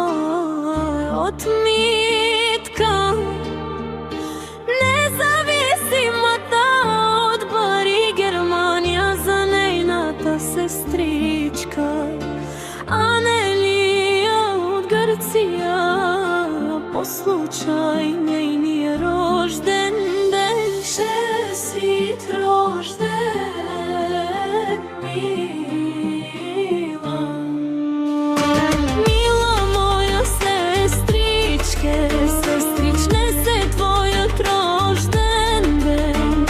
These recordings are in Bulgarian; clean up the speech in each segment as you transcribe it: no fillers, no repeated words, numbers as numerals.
kraj, otmitka. Независимата от Бари Германия, за нейната сестричка Анелия от Гърция, по случай нейния рожден ден. Честит рожден, мила, мила моя сестричке, сестричне се твоят рожден ден.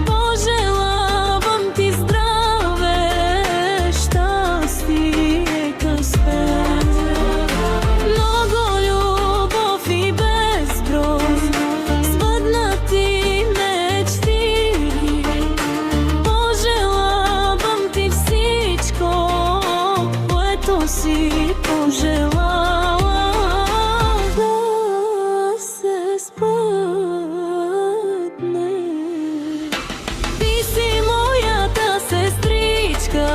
Пожелавам ти здраве, щастие, късмет, много любов и безброй, сбъднати мечти. Пожелавам ти всичко, което си пожелала, да се сбъдне. Ти си моята сестричка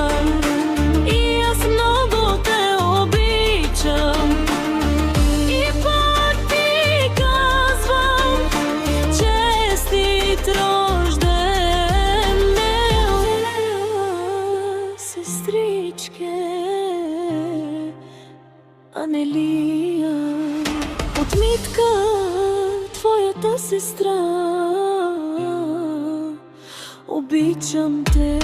и аз много те обичам. И пак ти казвам, честит рожден ден, сестричке Анелия. От Митка, твоята сестра, обичам те.